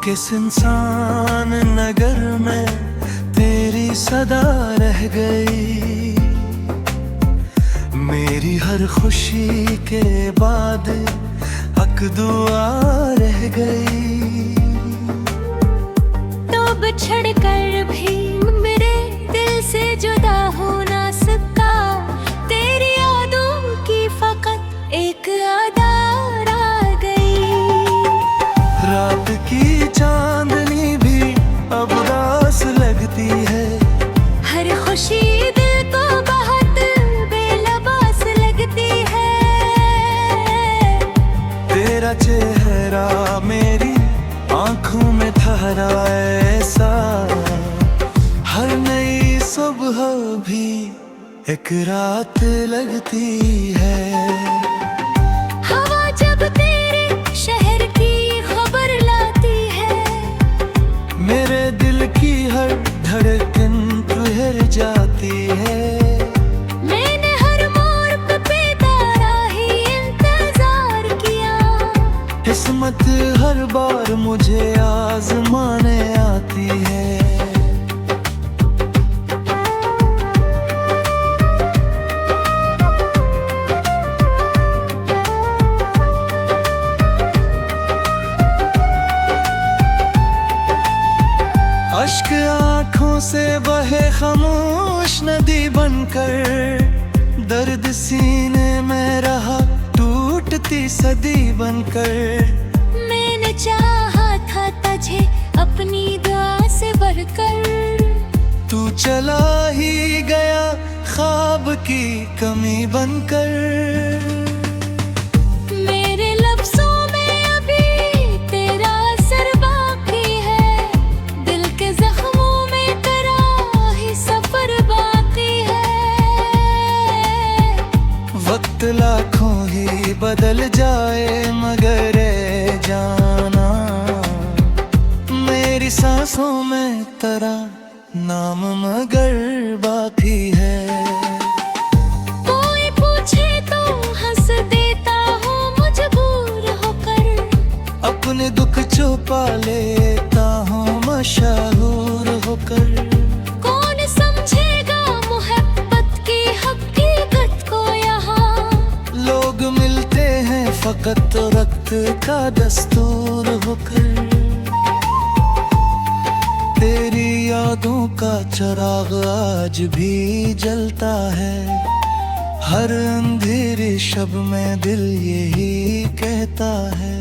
के सुनसान नगर में तेरी सदा रह गई। मेरी हर खुशी के बाद हक दुआ रह गई। तो बिछड़ कर भी मेरे दिल से जुदा हो ना सका। तेरी यादों की फकत एक आधार आ गई। रात की चांदनी भी अब रास लगती है। हर खुशी दिल को बहुत बेलबास लगती है। तेरा चेहरा मेरी आंखों में ठहरा ऐसा। हर नई सुबह भी एक रात लगती है। हवा जब तेरे शहर की खबर लाती है, मेरे दिल की हर धड़कन ठहर जाती है। मैंने हर मोड़ पे बेतारा ही इंतजार किया। किस्मत हर बार मुझे आजमाने आती है। अश्क आँखों से बहे खामोश नदी बनकर। दर्द सीने में रहा टूटती सदी बनकर। मैंने चाहा था तुझे अपनी दुआ से बढ़कर। तू चला ही गया ख्वाब की कमी बनकर। मेरे लफ्जों में अभी तेरा असर बाकी है। दिल के जख्मों में तेरा ही सफर बाकी है। वक्त लाखों ही बदल जाए मगर ए जाना, मेरी सांसों में तेरा नाम मगर बाकी है। कोई पूछे तो हंस देता हूँ मजबूर होकर। अपने दुख छुपा लेता हूँ मशहूर होकर। कौन समझेगा मोहब्बत की हकीकत को यहाँ। लोग मिलते हैं फकत रक्त का दस्तूर होकर। तेरी यादों का चिराग आज भी जलता है। हर अंधेरी शब में दिल यही कहता है।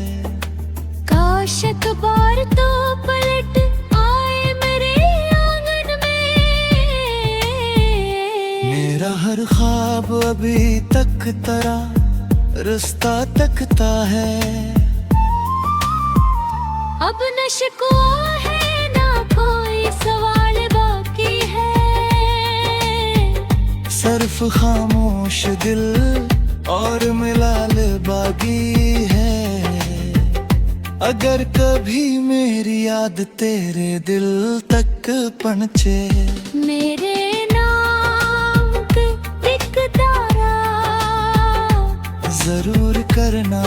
काश एक बार तो पलट आए मेरे आंगन में। मेरा हर ख्वाब अभी तक तेरा रास्ता तकता है। अब न शिकवा है ना कोई सवाल बाकी है। सर्फ खामोश दिल और मिलाल बागी है। अगर कभी मेरी याद तेरे दिल तक पहुंचे, मेरे नाम पे एक तारा जरूर करना।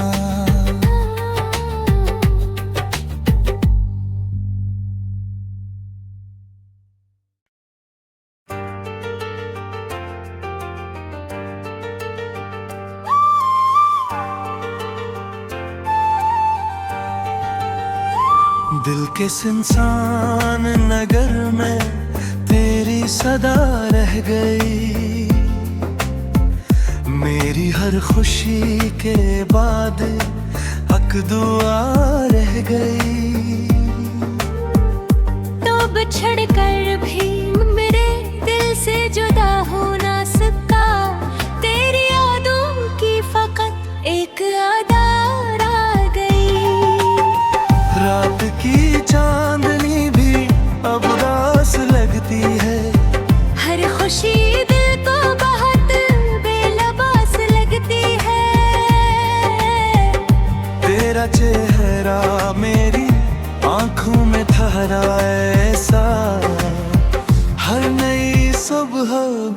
दिल के सुनसान नगर में तेरी सदा रह गई। मेरी हर खुशी के बाद हक दुआ रह गई। तो बिछड़ कर भी मेरे दिल से जुदा हो ना सका। तेरी यादों की फकत एक आधार आ गई। रात की चांदनी भी अब रास लगती है। हर खुशी दिल को बहुत बेलबास लगती है। तेरा चेहरा मेरी आंखों में ठहरा ऐसा। हर नई सुबह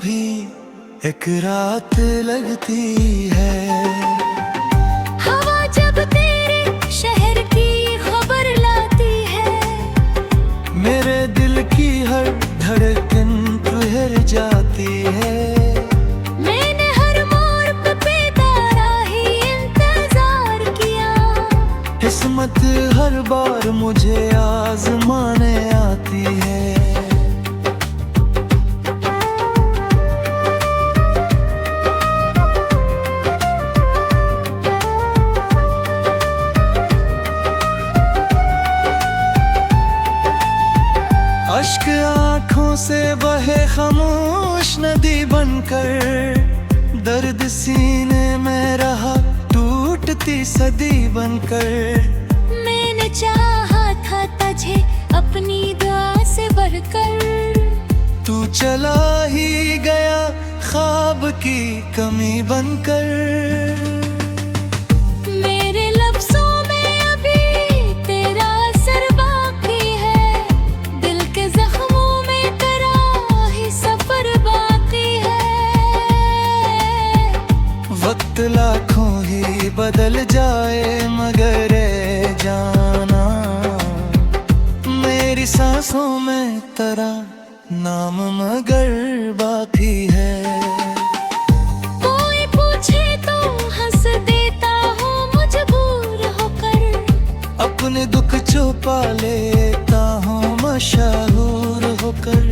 भी एक रात लगती है। हवा जब तेरे शहर की खबर लाती है, दिल की हर धड़कन ठहर जाती है। मैंने हर मोड़ पे बेतारा ही इंतजार किया। किस्मत हर बार मुझे आजमाने आती है। अश्क आँखों से बहे खामोश नदी बनकर, दर्द सीने में रहा टूटती सदी बनकर। मैंने चाहा था तुझे अपनी दुआ से बढ़कर, तू चला ही गया ख्वाब की कमी बनकर। मेरे लफ्जों में अभी तेरा असर बाकी है, दिल के जख्मों में तेरा ही सफर बाकी है। वक्त लाखों ही बदल जाए मगर ए जाना, मेरी सांसों में तेरा नाम मगर बाकी है। कोई पूछे तो हंस देता हूँ मजबूर होकर, अपने दुख छुपा लेता हूँ मशहूर होकर।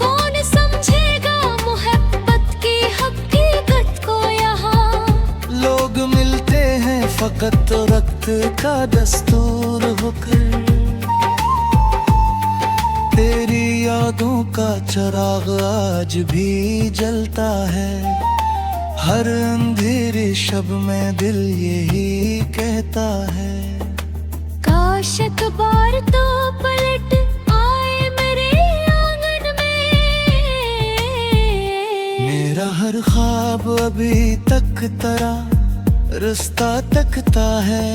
कौन समझेगा मोहब्बत की हकीकत को यहाँ, लोग मिलते हैं फकत रक्त का दस्तूर होकर। तेरी यादों का चिराग आज भी जलता है, हर अंधेरी शब में दिल यही कहता है। काश अखबार तो पलट आए मेरे आंगन में। मेरा हर ख्वाब अभी तक तेरा रास्ता तकता है।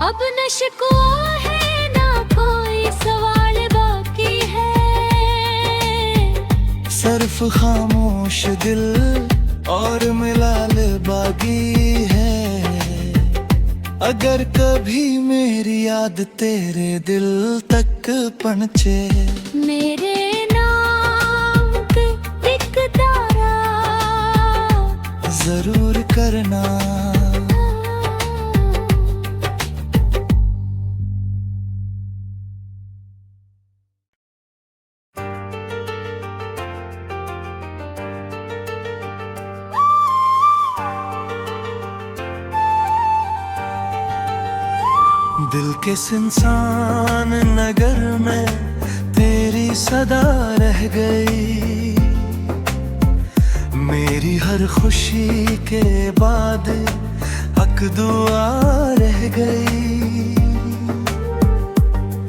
अब न शिकवा है ना कोई सवाल बाकी है, सर्फ खामोश दिल और मिलाल बागी है। अगर कभी मेरी याद तेरे दिल तक पहुंचे, मेरे नाम पे एक तारा जरूर करना। दिल के सुनसान नगर में तेरी सदा रह गई, मेरी हर खुशी के बाद हक दुआ रह गई।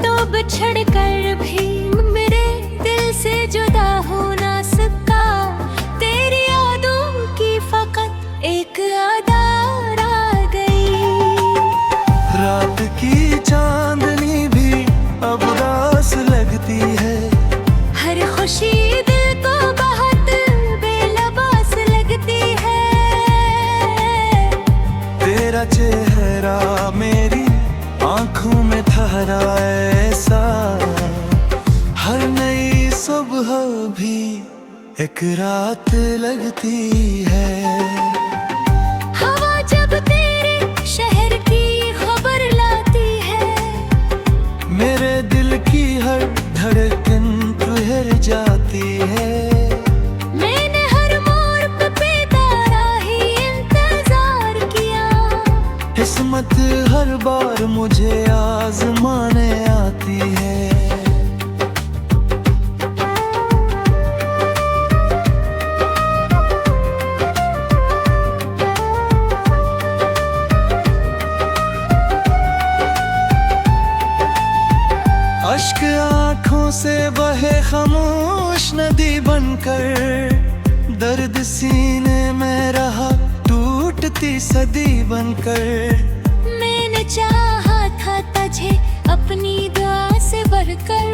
तो बिछड़ कर भी मेरे दिल से जुदा हो ना सका, तेरी यादों की फकत एक आधार आ गई। रात की चांदनी भी अब रास लगती है, हर खुशी दिल को बहुत बेलबास लगती है। तेरा चेहरा मेरी आंखों में ठहरा ऐसा, हर नई सुबह भी एक रात लगती है। हवा जब तेरे शहर की खबर लाती है, मेरे दिल की हर धड़कन ठहर जाती है। मैंने हर मोड़ पे बेतारा ही इंतजार किया। किस्मत हर बार मुझे आजमाने आती है। अश्क आँखों से बहे खामोश नदी बनकर, दर्द सीने में रहा टूटती सदी बनकर। मैंने चाहा था तुझे अपनी दुआ से बढ़कर,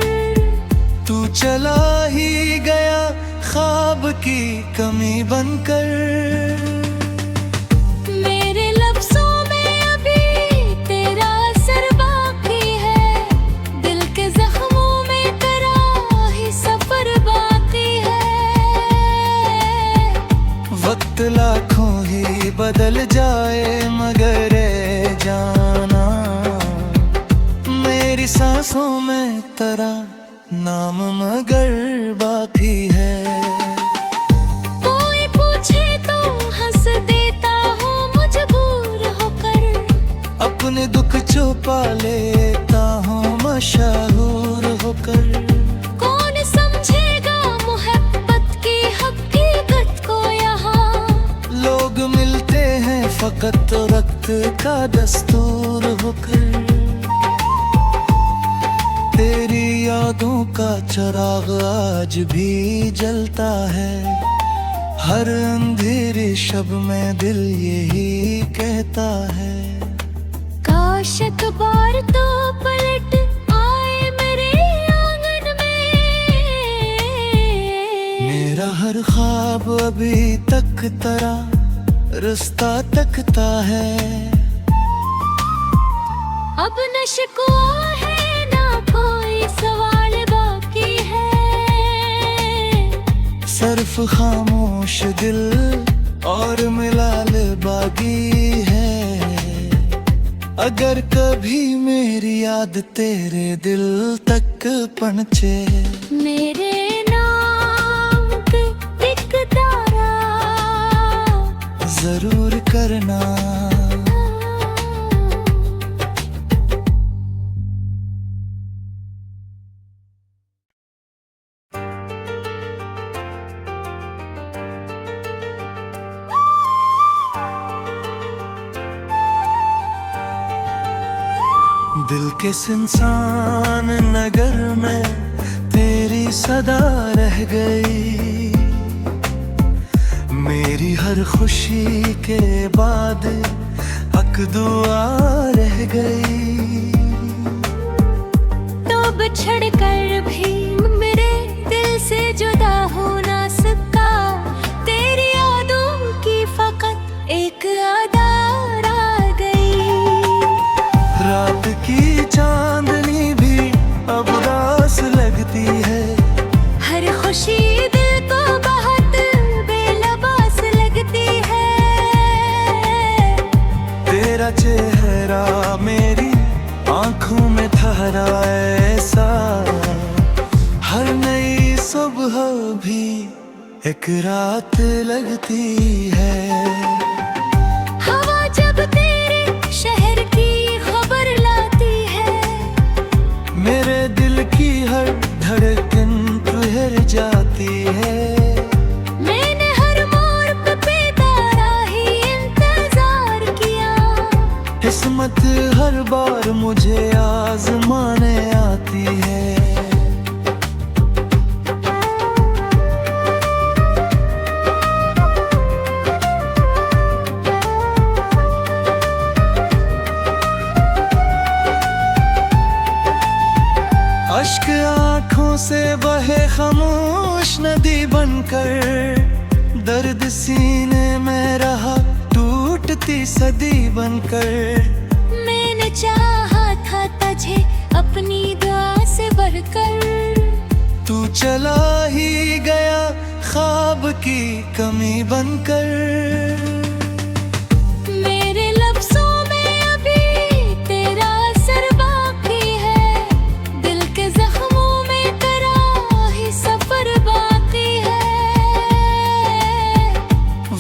तू चला ही गया ख्वाब की कमी बनकर। मेरे लफ्जों में अभी तेरा असर बाकी है, दिल के बदल जाए मगर ए जाना, मेरी सांसों में तेरा नाम मगर बाकी है। कोई पूछे तो हंस देता हूँ मजबूर होकर, अपने दुख छुपा लेता हूँ मशहूर होकर। कौन समझेगा मोहब्बत की हकीकत को यहाँ, लोग मिलते हैं फकत रक्त का दस्तूर होकर। तेरी यादों का चिराग आज भी जलता है, हर अंधेरी शब में दिल यही कहता है। काश अखबार तो पलट आए मेरे आंगन में, मेरा हर ख्वाब अभी तक तेरा रास्ता तकता है। अब न शिकवा है ना कोई सवाल बाकी है, सिर्फ खामोश दिल और मिलाल बागी है। अगर कभी मेरी याद तेरे दिल तक पहुंचे, मेरे नाम पे एक तारा जरूर करना। दिल के सुनसान नगर में तेरी सदा रह गई, मेरी हर खुशी के बाद हक दुआ रह गई। तो बिछड़ कर भी मेरे दिल से जुदा हो ना सका, तेरी यादों की फकत एक आधार आ गई। रात की चांदनी भी अब रास लगती है, हर खुशी दिल को बहुत बेलबास लगती है। तेरा चेहरा मेरी आंखों में ठहरा ऐसा, हर नई सुबह भी एक रात लगती है। हवा जब तेरे शहर की खबर लाती है, मेरे दिल की हर धड़कन ठहर जाती है। मैंने हर मोड़ पे बेतारा ही इंतजार किया, किस्मत हर बार मुझे आजमाने आती है। अश्क आँखों से बहे खामोश नदी बनकर, दर्द सीने में रहा टूटती सदी बनकर। मैंने चाहा था तुझे अपनी दुआ से बढ़कर, तू चला ही गया ख्वाब की कमी बनकर। मेरे लफ्जों में अभी तेरा असर बाकी है, दिल के जख्मों में तेरा ही सफर बाकी है।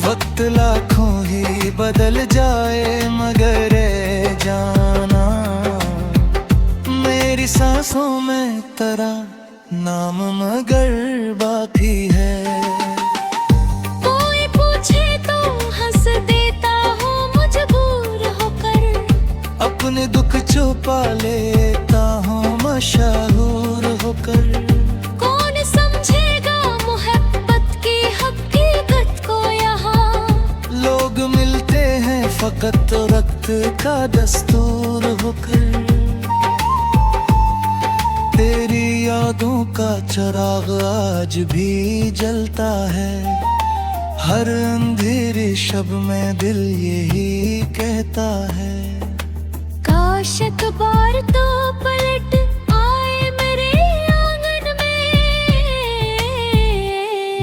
वक्त लाखों ही बदल जाए मगर ए जाना, मेरी सांसों में तेरा नाम मगर बाकी है। कोई पूछे तो हंस देता हूँ मजबूर होकर, अपने दुख छुपा लेता हूँ मशहूर होकर। कौन समझेगा मोहब्बत की हकीकत को यहाँ, लोग मिलते हैं फकत रक्त का दस्तूर होकर। तेरी यादों का चिराग आज भी जलता है, हर अंधेरी शब में दिल यही कहता है। काश अखबार तो पलट आए मेरे आंगन में,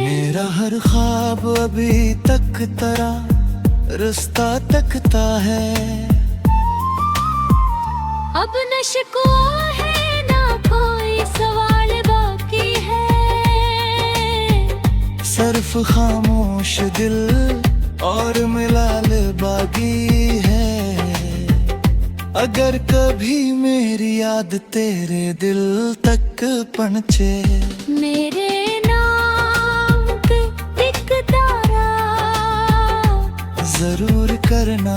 मेरा हर ख्वाब अभी तक तेरा रास्ता तकता है। अब न शिकवा है ना कोई सवाल बाकी है, सिर्फ खामोश दिल और मिलाल बागी है। अगर कभी मेरी याद तेरे दिल तक पहुंचे, मेरे नाम पे एक तारा जरूर करना।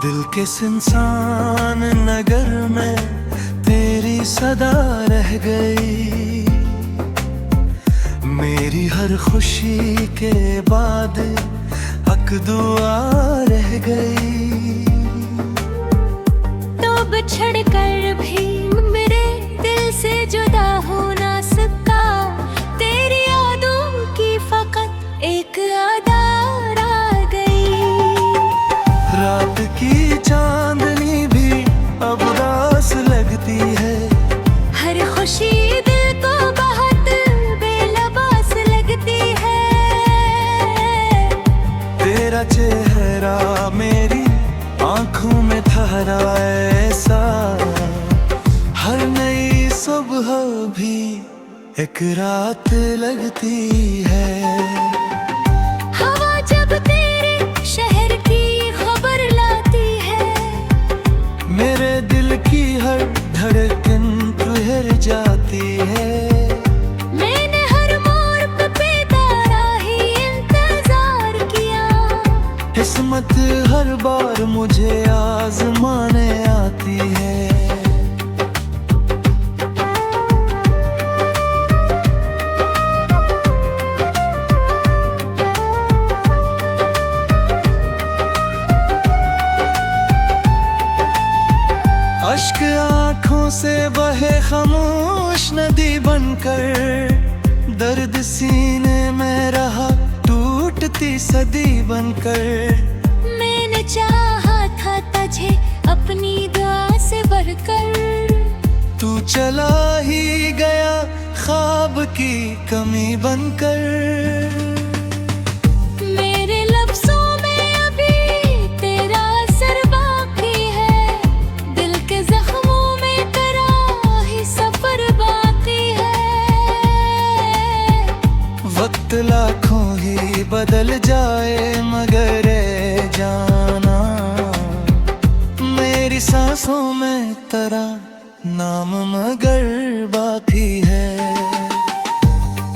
दिल के सुनसान नगर में तेरी सदा रह गई, मेरी हर खुशी के बाद हक दुआ रह गई। तो बिछड़ कर भी मेरे दिल से जुदा हो ना सका, तेरी यादों की फकत एक आधार आ गई। रात की चांदनी भी अब रास लगती है, हर खुशी दिल को बहुत बेलबास लगती है। तेरा चेहरा मेरी आंखों में ठहरा ऐसा, हर नई सुबह भी एक रात लगती है। हवा जब तेरे शहर की खबर लाती है, मेरे दिल की हर धड़कन ठहर जाती है। मैंने हर मोड़ पे बेतारा ही इंतजार किया, किस्मत हर बार मुझे आजमाने आती है। अश्क आँखों से बहे खामोश नदी बनकर, दर्द सीने में रहा टूटती सदी बनकर। मैंने चाहा था तुझे अपनी दुआ से बढ़कर, तू चला ही गया ख्वाब की कमी बनकर। मेरे लफ्जों में अभी तेरा असर बाकी है, दिल के जख्मों में तेरा ही सफर बाकी है। वक्त लाखों ही बदल जाए मगर ए जाना, मेरी सांसों में तेरा नाम मगर बाकी है।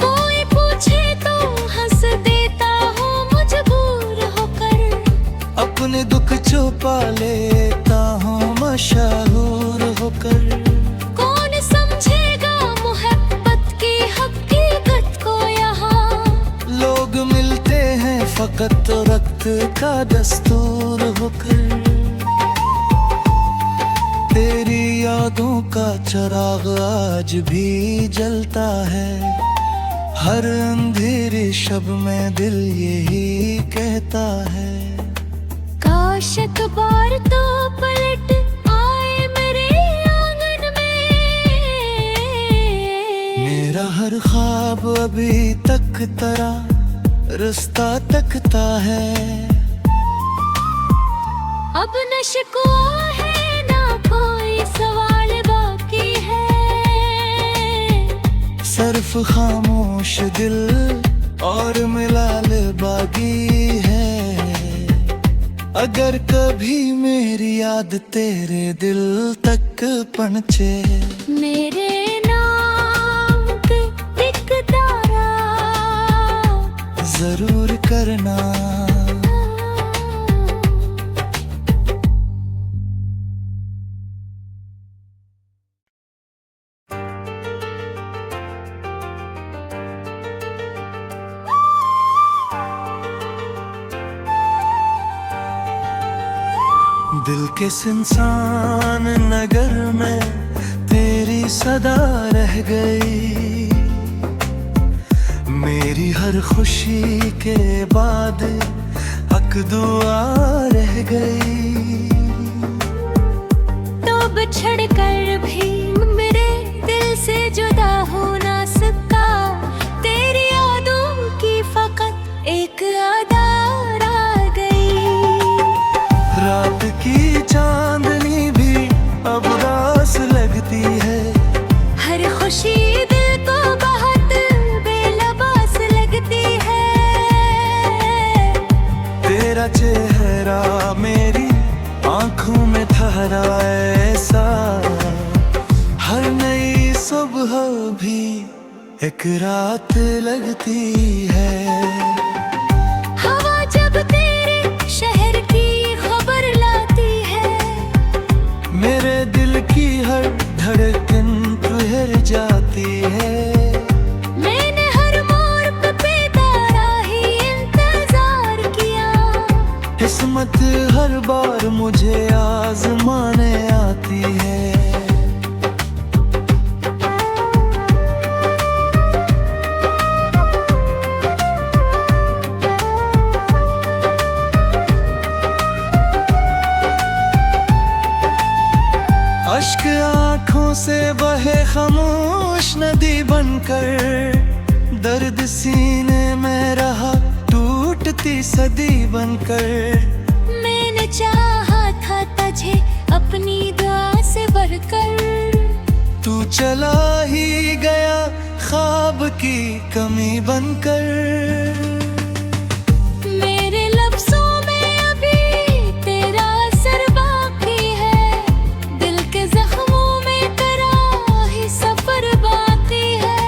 कोई पूछे तो हंस देता हूँ मजबूर होकर, अपने दुख छुपा लेता हूँ मशहूर होकर। कौन समझेगा मोहब्बत की हकीकत को यहाँ, लोग मिलते हैं फकत रक्त का दस्तूर होकर। तेरी यादों का चिराग आज भी जलता है, हर अंधेरी शब में दिल यही कहता है। काश एक बार तो पलट आए मेरे आंगन में, मेरा हर ख्वाब अभी तक तेरा रास्ता तकता है। अब न शिकवा है ना कोई सवाल बाकी है, सिर्फ खामोश दिल और मिलाल बागी है। अगर कभी मेरी याद तेरे दिल तक पहुंचे, मेरे नाम पे एक तारा जरूर करना। दिल के सुनसान नगर में तेरी सदा रह गई, मेरी हर खुशी के बाद हक दुआ रह गई। तो बिछड़ कर भी मेरे दिल से जुदा हो ना सका, तेरी यादों की फकत एक अदा रह गई। रात की चांदनी भी अब रास लगती है, हर खुशी दिल को बहुत बेलबास लगती है। तेरा चेहरा मेरी आंखों में ठहरा ऐसा, हर नई सुबह भी एक रात लगती है। हवा जब तेरे शहर की खबर लाती है, मेरे दिल की हर धड़कन ठहर जाती है। मैंने हर मोड़ पे बेतारा ही इंतजार किया, किस्मत हर बार मुझे आजमाने आती है। अश्क आँखों से बहे खामोश नदी बनकर, दर्द सीने में रहा टूटती सदी बनकर। मैंने चाहा था तुझे अपनी दुआ से बढ़कर, तू चला ही गया ख्वाब की कमी बनकर। मेरे लफ्जों में अभी तेरा असर बाकी है, दिल के जख्मों में तेरा ही सफर बाकी है।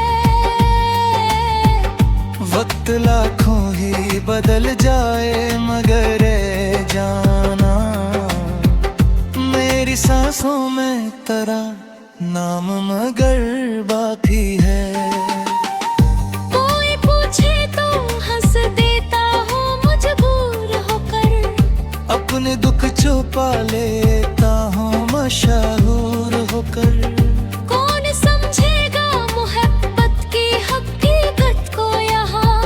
वक्त लाखों ही बदल जाए मगर ए जाना, मेरी सांसों में तेरा नाम मगर बाकी है। कोई पूछे तो हंस देता हूँ मजबूर होकर, अपने दुख छुपा लेता हूँ मशहूर होकर। कौन समझेगा मोहब्बत की हकीकत को यहाँ,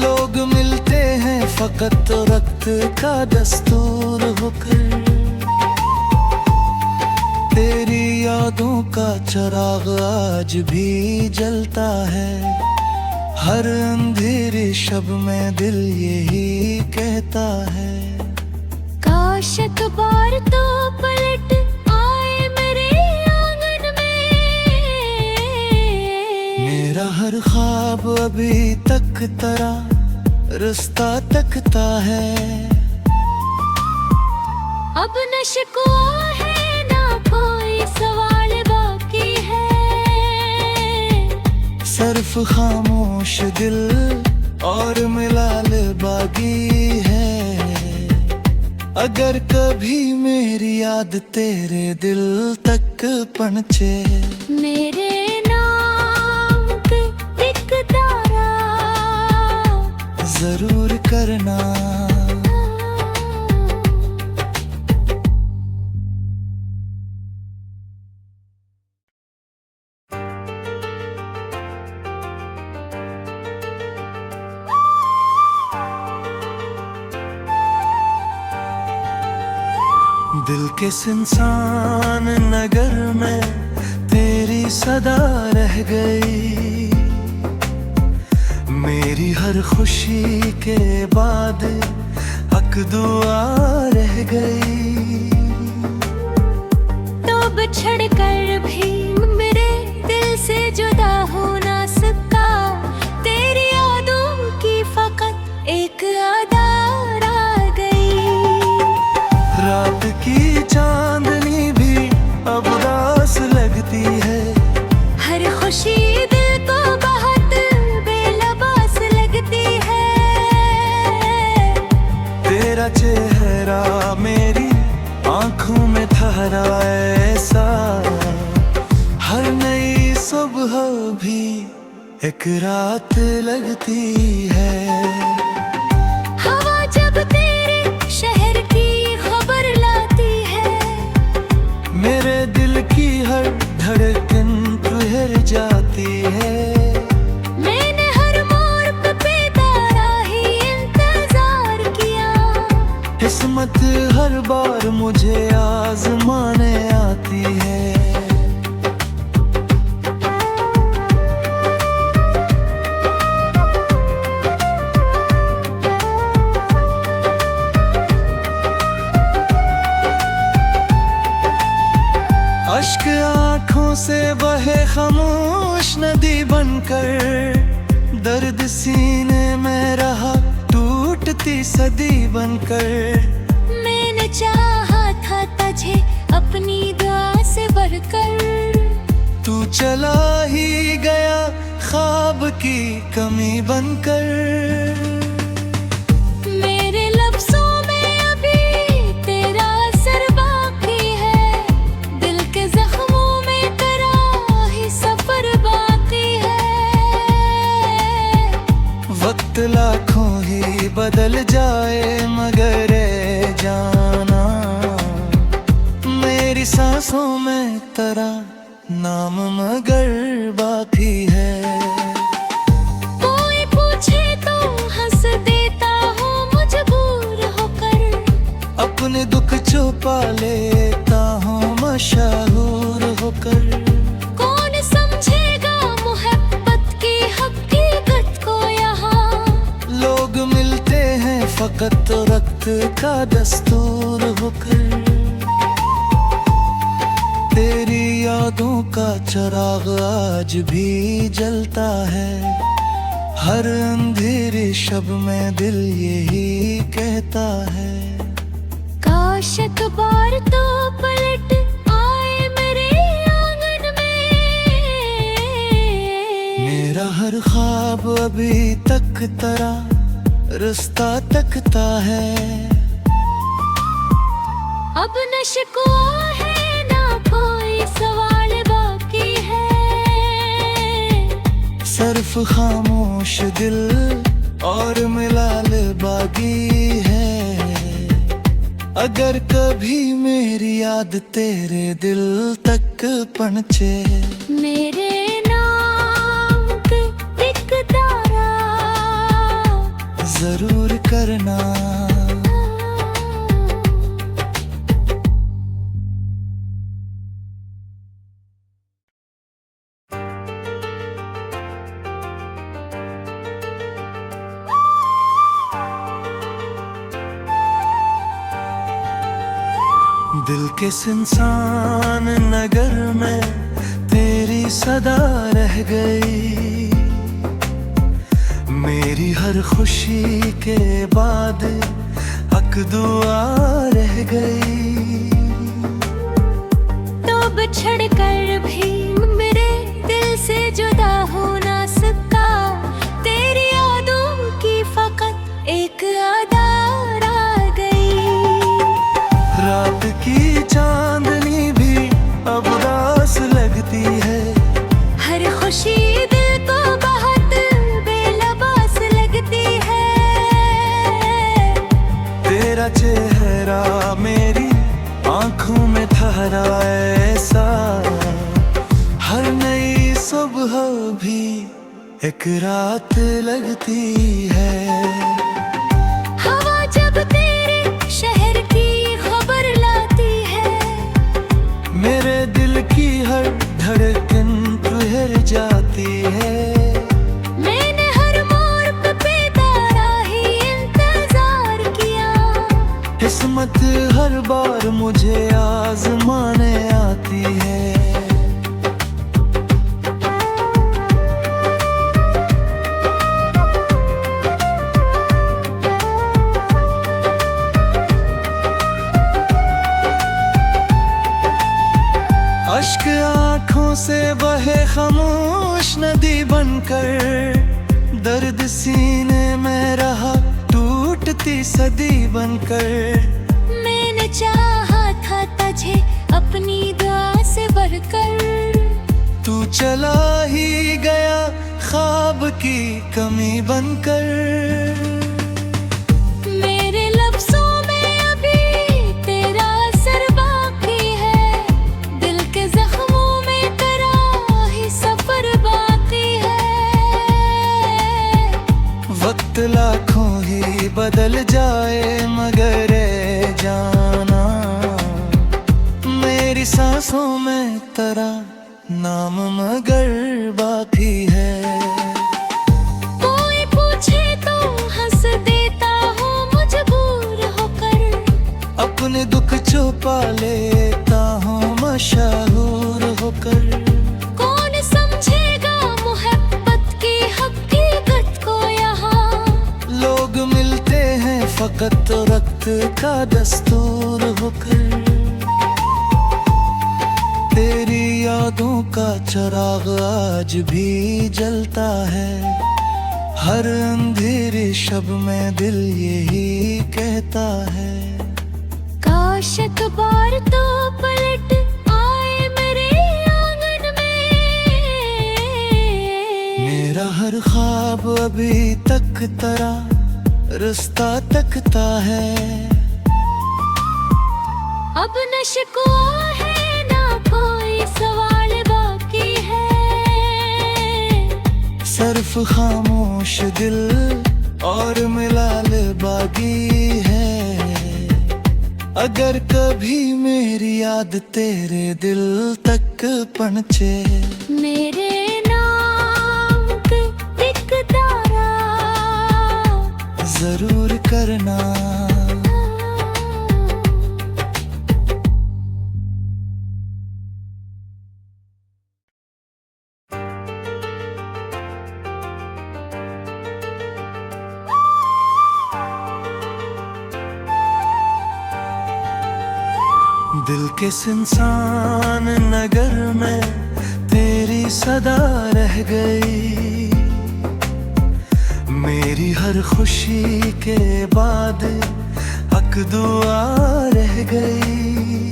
लोग मिलते हैं फकत रक्त का दस्तूर होकर। तेरी यादों का चिराग आज भी जलता है, हर अंधेरी शब में दिल यही कहता है। काश एक बार तो पलट आए मेरे आंगन में, मेरा हर ख्वाब अभी तक तेरा रास्ता तकता है। अब न शिकवा है ना कोई सवाल बाकी है, सर्फ खामोश दिल और मिलाल बागी है। अगर कभी मेरी याद तेरे दिल तक पहुंचे, मेरे नाम पे एक तारा जरूर करना। दिल के सुनसान नगर में तेरी सदा रह गई, मेरी हर खुशी के बाद हक दुआ रह गई। तो बिछड़ कर भी मेरे दिल से जुदा हो ना सका, तेरी यादों की फकत एक अदा रह गई। रात की चांदनी भी अब रास लगती है, हर खुशी दिल को बहुत बेलबास लगती है। तेरा चेहरा मेरी आंखों में ठहरा ऐसा, हर नई सुबह भी एक रात लगती है। हवा जब तेरे शहर की खबर लाती है, मेरे दिल की हर धड़कन ठहर जाती है। मैंने हर मोड़ से बहे खामोश नदी बनकर, दर्द सीने में रहा टूटती सदी बनकर। मैंने चाहा था तुझे अपनी दुआ से बढ़कर, तू चला ही गया ख्वाब की कमी बनकर। मेरे लफ्जों में अभी तेरा असर बाकी है, दिल के जख्मों में तेरा ही सफर बाकी है। वक्त लाखों ही बदल जाए मगर ए जाना, मेरी सांसों में तेरा नाम मगर बाकी है। कोई पूछे तो हंस देता हूँ मजबूर होकर, अपने दुख छुपा लेता हूँ मशहूर होकर। कौन समझेगा मोहब्बत की हकीकत को यहाँ, लोग मिलते हैं फकत रक्त का दस्तूर होकर। तेरी यादों का चिराग आज भी जलता है, हर अंधेरी शब में दिल यही कहता है। काश एक बार तो पलट आए मेरे आंगन में, मेरा हर ख्वाब अभी तक तेरा रास्ता तकता है। अब न शिकवा है ना कोई सवाल बाकी है, सर्फ खामोश दिल और मिलाल बागी है। अगर कभी मेरी याद तेरे दिल तक पहुंचे, मेरे नाम पे एक तारा जरूर करना। दिल के सुनसान नगर में तेरी सदा रह गई, मेरी हर खुशी के बाद हक दुआ रह गई। तो बिछड़ कर भी मेरे दिल से जुदा हो ना सका, तेरी यादों की फकत एक आधार आ गई। रात की चांदनी भी अब रास लगती है, हर खुशी दिल को बहुत बेलबास लगती है। तेरा चेहरा मेरी आंखों में ठहरा ऐसा, हर नई सुबह भी एक रात लगती है। हवा जब तेरे शहर की खबर लाती है, मेरे दिल की हर धड़कन ठहर जाती है। मैंने हर मोड़ पे बेतारा ही इंतजार किया, किस्मत हर बार मुझे आजमाने आती है। अश्क आँखों से बहे खामोश नदी बनकर, दर्द सीने में रहा टूटती सदी बनकर। मैंने चाहा था तुझे अपनी दुआ से बढ़कर, तू चला ही गया ख्वाब की कमी बनकर। मेरे लफ्जों में अभी तेरा असर बाकी है, दिल के जख्मों में तेरा ही सफर बाकी है। वक्त लाखों ही बदल जाए मगर ए जाना, मेरी सांसों में तेरा नाम मगर बाकी है। कोई पूछे तो हंस देता हूँ मजबूर होकर, अपने दुख छुपा लेता हूँ मशहूर होकर। फकत रक्त का दस्तूर होकर। तेरी यादों का चिराग आज भी जलता है, हर अंधेरी शब में दिल यही कहता है। काश एक बार तो पलट आए मेरे आंगन में। मेरा हर ख्वाब अभी तक तेरा रास्ता तकता है। अब न शिकवा है ना कोई सवाल बाकी है। सिर्फ खामोश दिल और मिलाल बागी है। अगर कभी मेरी याद तेरे दिल तक पहुंचे, मेरे नाम पे एक तारा जरूर करना। दिल के सुनसान नगर में तेरी सदा रह गई। मेरी हर खुशी के बाद हक दुआ रह गई।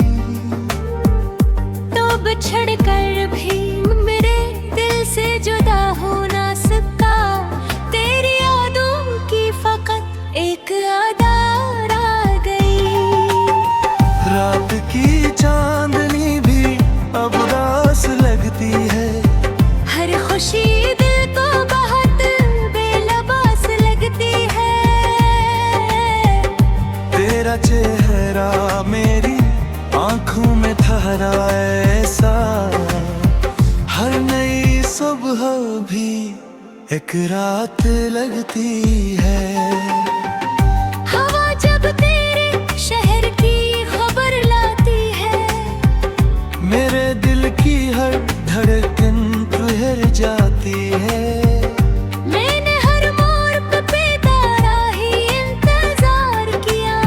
तो बिछड़ कर भी मेरे दिल से जुदा हो ना सका। तेरी यादों की फकत एक आधार आ गई। रात की चांदनी भी अब रास लगती है। हर खुशी दिल को बहुत बेलबास लगती है। तेरा चेहरा मेरी आंखों में ठहरा ऐसा। हर नई सुबह भी एक रात लगती है। हवा जब तेरे शहर की खबर लाती है, मेरे दिल की हर धड़कन ठहर जाती है। मैंने हर मोड़ पे बेतारा ही इंतजार किया।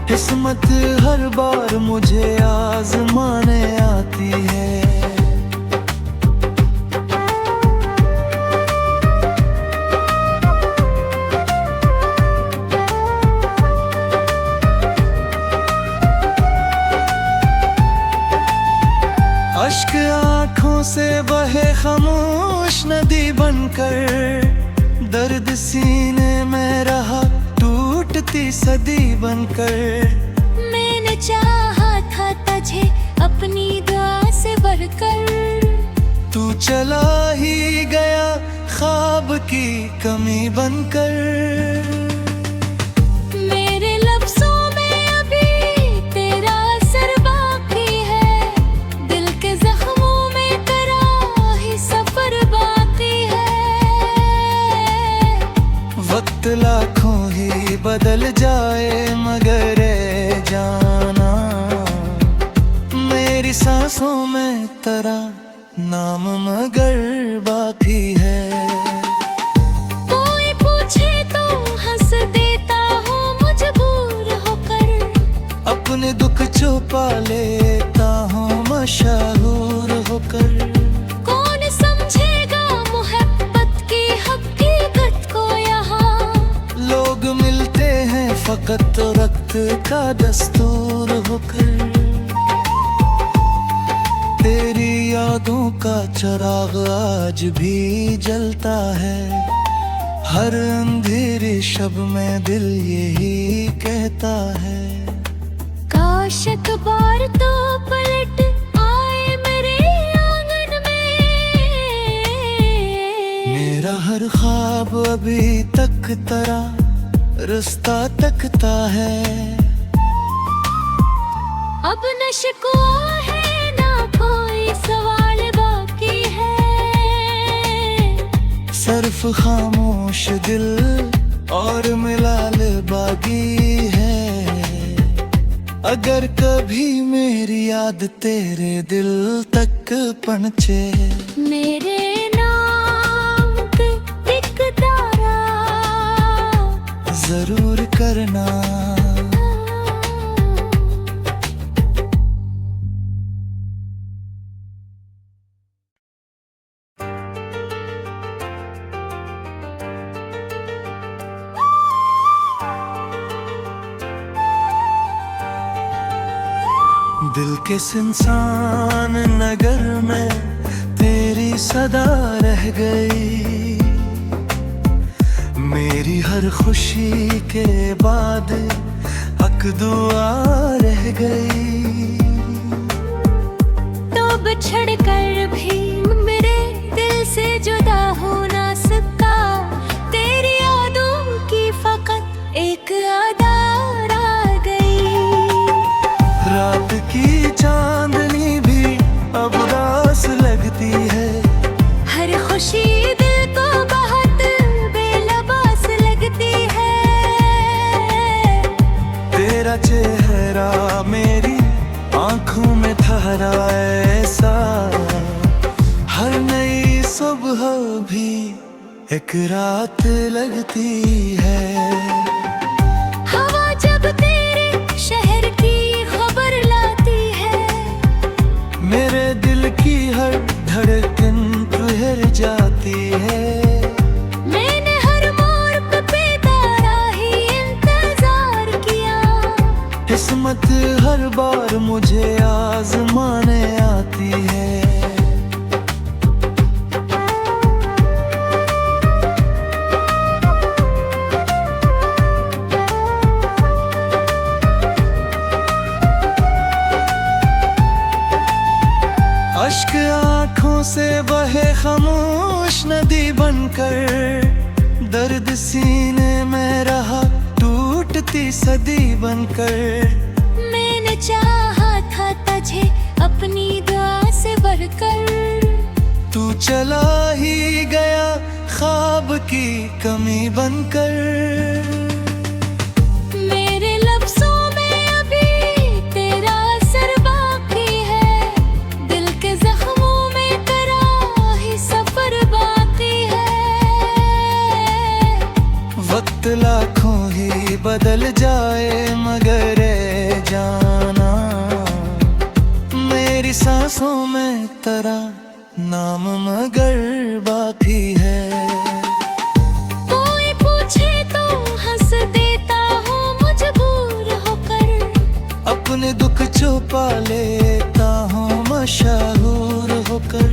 किस्मत हर बार मुझे आजमाने आती है। अश्क आँखों से बहे खामोश नदी बनकर। दर्द सीने में रहा टूटती सदी बनकर। मैंने चाहा था तुझे अपनी दुआ से बढ़कर। तू चला ही गया ख्वाब की कमी बनकर। मेरे लफ्जों में अभी तेरा असर बाकी है। दिल के जख्मों में तेरा ही सफर बाकी है। वक्त लाखों ही बदल जाए मगर ए जाना, मेरी सांसों में तेरा नाम मगर बाकी है। कोई पूछे तो हंस देता हूँ मजबूर होकर। अपने दुख छुपा लेता हूँ मशहूर होकर। कौन समझेगा मोहब्बत की हकीकत को यहाँ। लोग मिलते हैं फकत रक्त का दस्तूर होकर। तेरी यादों का चिराग आज भी जलता है, हर अंधेरी शब में दिल यही कहता है। काश एक बार तो पलट आए मेरे आंगन में। मेरा हर ख्वाब अभी तक तेरा रास्ता तकता है। अब न शिकवा है ना कोई सवाल बाकी है। सिर्फ खामोश दिल और मिलाल बागी है। अगर कभी मेरी याद तेरे दिल तक पहुंचे, मेरे नाम पे एक तारा जरूर करना। दिल के सुनसान नगर में तेरी सदा रह गई, मेरी हर खुशी के बाद हक दुआ रह गई। तो बिछड़ कर भी मेरे दिल से जुदा हो ना सका, तेरी यादों की फकत एक आधार आ गई। रात की चांदनी भी अब रास लगती है, हर खुशी दिल को बहुत बेलबास लगती है। तेरा चेहरा मेरी आंखों में ठहरा ऐसा, हर नई सुबह भी एक रात लगती है। हवा जब तेरे शहर की खबर लाती है, मेरे दिल की हर धड़कन ठहर जाती है। मैंने हर मोड़ पे बेतारा ही इंतजार किया, किस्मत हर बार मुझे आजमाने आती है। अश्क आँखों से बहे खामोश नदी बनकर, दर्द सीने में रहा टूटती सदी बनकर। मैंने चाहा था तुझे अपनी दुआ से बढ़कर, तू चला ही गया ख्वाब की कमी बनकर। मेरे लफ्जों में अभी तेरा असर बाकी है, दिल के जख्मों में तेरा ही सफर बाकी है। वक्त लाखों ही बदल जाए मगर ए जाना, मेरी सांसों में तेरा नाम मगर बाकी है। कोई पूछे तो हंस देता हूँ मजबूर होकर, अपने दुख छुपा लेता हूँ मशहूर होकर।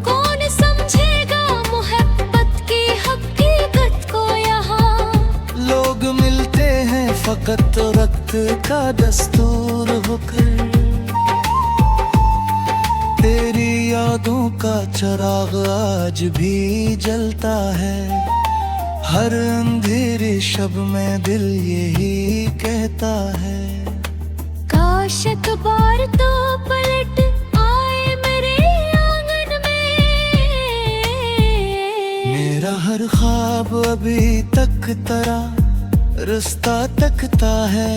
कौन समझेगा मोहब्बत की हकीकत को यहाँ, लोग मिलते हैं फकत रक्त का दस्तूर होकर। तेरी यादों का चिराग आज भी जलता है, हर अंधेरी शब में दिल यही कहता है। काश एक बार तो पलट आए मेरे आंगन में, मेरा हर ख्वाब अभी तक तेरा रास्ता तकता है।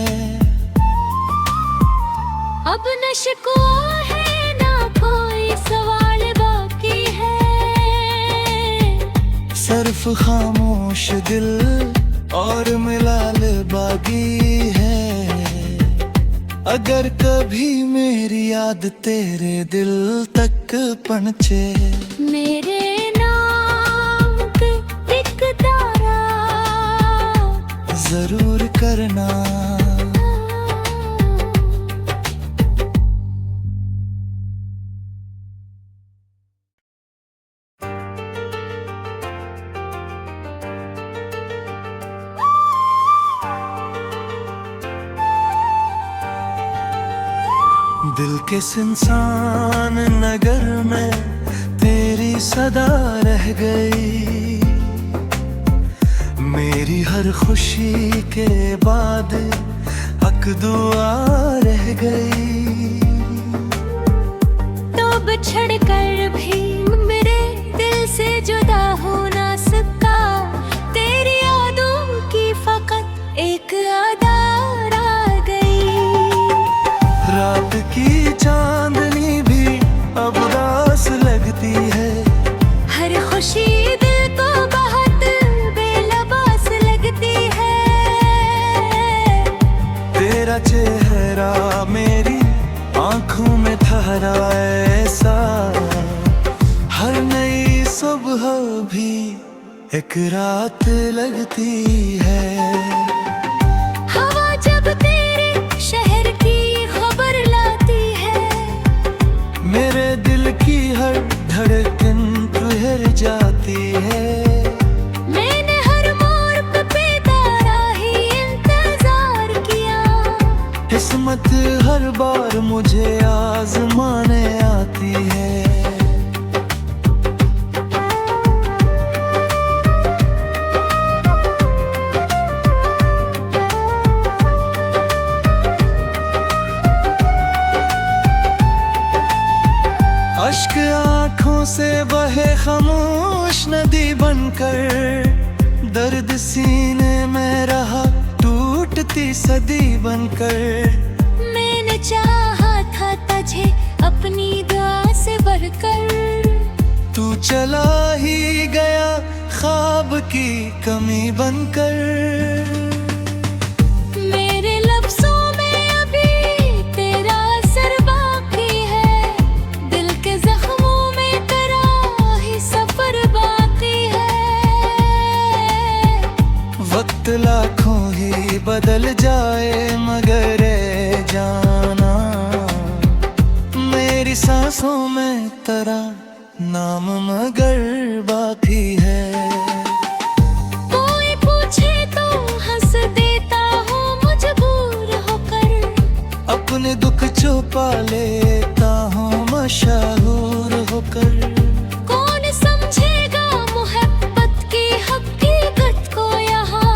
अब न शिकवा है ना कोई सवाल बाकी है, सिर्फ खामोश दिल और मिलाल बागी है। अगर कभी मेरी याद तेरे दिल तक पहुंचे, मेरे नाम पे एक तारा जरूर करना। दिल के सुनसान नगर में तेरी सदा रह गई, मेरी हर खुशी के बाद हक दुआ रह गई। तो बिछड़ कर भी मेरे दिल से जुदा हो ना सका, तेरी यादों की फकत एक आधार आ गई। रात की चांदनी भी अब रास लगती है, हर खुशी दिल को बहुत बेलबास लगती है। सुबह भी एक रात लगती है। हवा जब तेरे शहर की खबर लाती है, मेरे दिल की हर धड़कन ठहर जाती है। मैंने हर मोड़ पे बेतारा ही इंतजार किया। किस्मत हर बार मुझे आजमाने आती है। अश्क आँखों से बहे खामोश नदी बनकर, दर्द सीने में रहा टूटती सदी बनकर। मैंने चाहा था तुझे अपनी दुआ से बढ़कर, तू चला ही गया ख्वाब की कमी बनकर। मेरे लफ्जों में अभी तेरा असर बाकी है, दिल के जख्मों में तेरा ही सफर बाकी है। वक्त लाखों ही बदल जाए मगर ए जाना, मेरी सांसों में तेरा नाम मगर बाकी है। कोई पूछे तो हंस देता हूँ मजबूर होकर, अपने दुख छुपा लेता हूँ मशहूर होकर। कौन समझेगा मोहब्बत की हकीकत को यहाँ,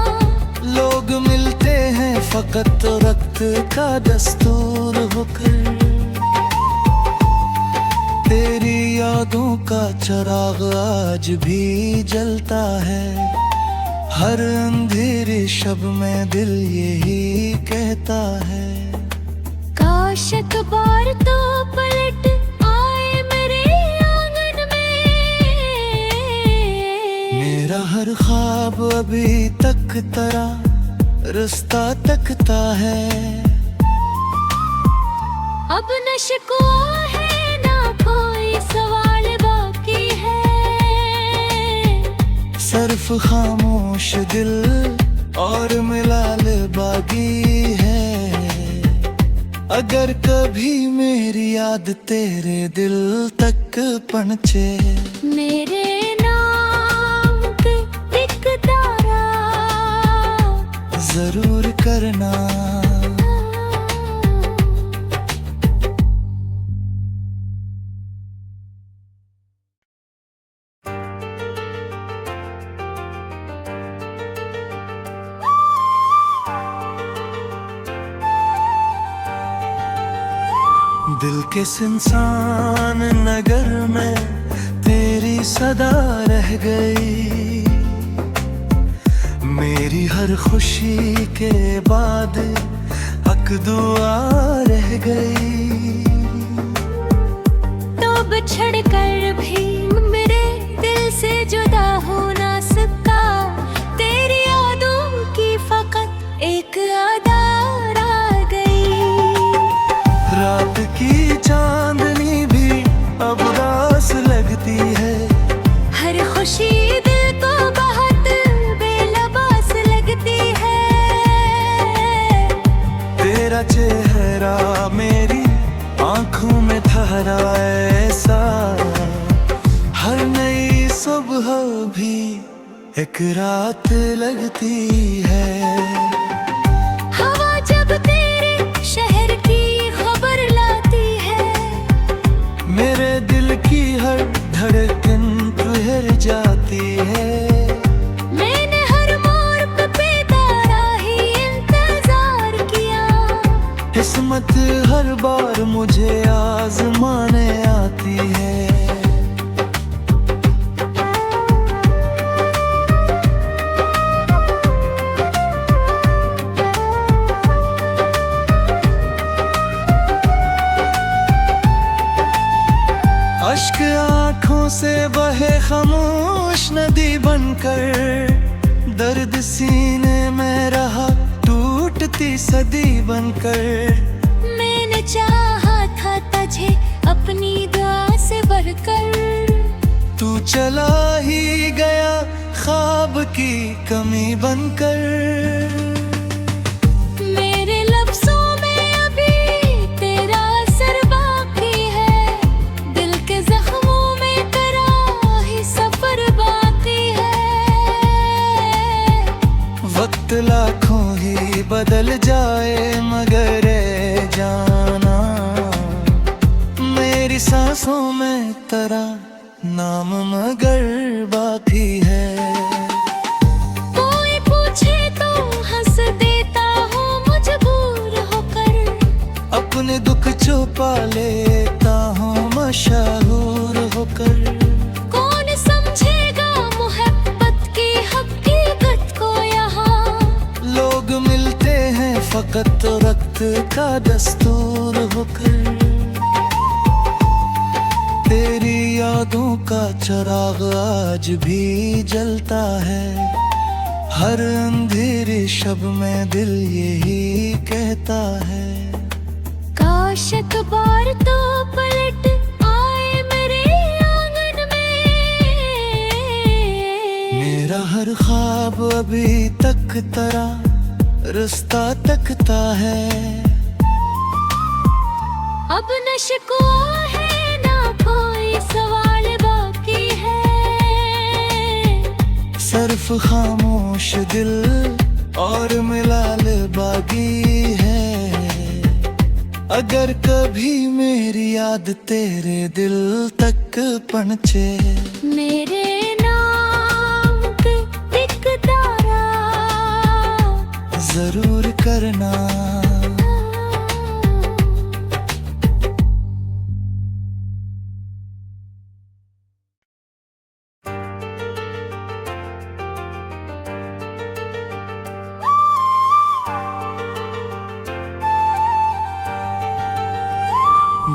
लोग मिलते हैं फकत रक्त का दस्तूर होकर। तेरी यादों का चिराग आज भी जलता है, हर अंधेरी शब में दिल यही कहता है। काश एक बार तो पलट आए मेरे आंगन में। मेरा हर ख्वाब अभी तक तेरा रास्ता तकता है। अब न शिकवा है ना कोई सवाल बाकी है, सर्फ खामोश दिल और मिलाल बागी है। अगर कभी मेरी याद तेरे दिल तक पहुंचे, मेरे नाम पे एक तारा जरूर करना। दिल के सुनसान नगर में तेरी सदा रह गई, मेरी हर खुशी के बाद हक दुआ रह गई। तो बिछड़ कर भी मेरे दिल से जुदा हो ना सका, तेरी यादों की फकत एक आधार आ गई। रात की चांदनी भी अब रास लगती है, हर खुशी दिल को बहुत बेलबास लगती है। तेरा चेहरा मेरी आंखों में ठहरा ऐसा, हर नई सुबह भी एक रात लगती है। हवा जब तेरे शहर की खबर लाती है, मेरे दिल की हर धड़कन ठहर जाती है। मैंने हर मोड़ पे बेतारा ही इंतजार किया। किस्मत हर बार मुझे आजमाने आती है। अश्क आँखों से बहे खामोश नदी बनकर, दर्द सीने में रहा टूटती सदी बनकर। मैंने चाहा था तुझे अपनी दुआ से बढ़कर, तू चला ही गया ख्वाब की कमी बनकर। मेरे लफ्जों में अभी तेरा असर बाकी है, दिल के जख्मों में तेरा ही सफर बाकी है। वक्त लाखों ही बदल जाए मगर ए जाना, मेरी सांसों में तेरा नाम मगर बाकी है। कोई पूछे तो हंस देता हूँ मजबूर होकर, अपने दुख छुपा लेता हूँ मशहूर होकर। कौन समझेगा मोहब्बत की हकीकत को यहाँ, लोग मिलते हैं फकत रक्त का दस्तूर होकर। तेरी यादों का चिराग आज भी जलता है, हर अंधेरी शब में दिल यही कहता है। काश एक बार तो पलट आए मेरे आंगन में। मेरा हर ख्वाब अभी तक तेरा रास्ता तकता है। अब न शिकवा है ना कोई सवाल बाकी है, सिर्फ खामोश दिल और मिलाल बागी है। अगर कभी मेरी याद तेरे दिल तक पहुंचे, मेरे नाम पे एक तारा जरूर करना।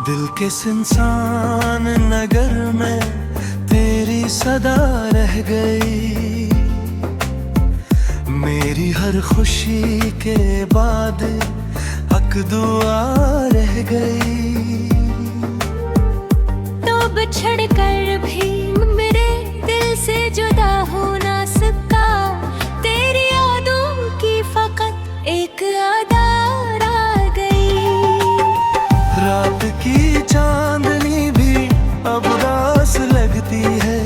दिल के सुनसान नगर में तेरी सदा रह गई, मेरी हर खुशी के बाद हक दुआ रह गई। तो बिछड़ कर भी मेरे दिल से जुदा हो ना सका, तेरी यादों की फकत एक आधार आ गई। रात की चांदनी भी अब रास लगती है,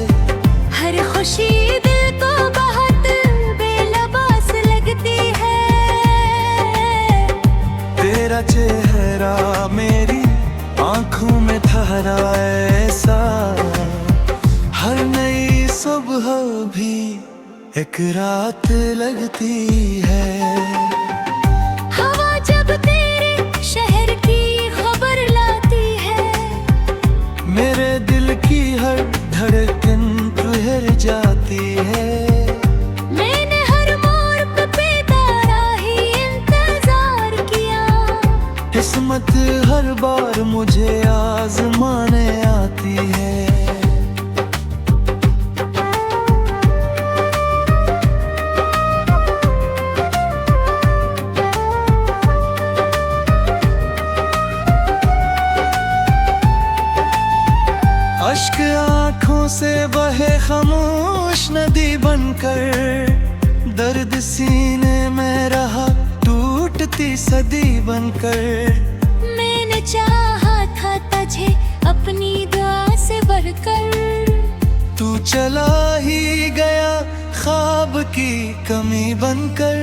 हर खुशी दिल को बहुत बेलबास लगती है। तेरा चेहरा मेरी आंखों में ठहरा ऐसा, हर नई सुबह भी एक रात लगती है। हवा जब तेरे शहर की खबर लाती है, मेरे दिल की हर धड़कन ठहर जाती है। मैंने हर मोड़ पे बेतारा ही इंतजार किया, किस्मत हर बार मुझे आजमाने आती है। अश्क आँखों से बहे खामोश नदी बनकर, दर्द सीने में रहा टूटती सदी बनकर। मैंने चाहा था तुझे अपनी दुआ से बढ़कर, तू चला ही गया ख्वाब की कमी बनकर।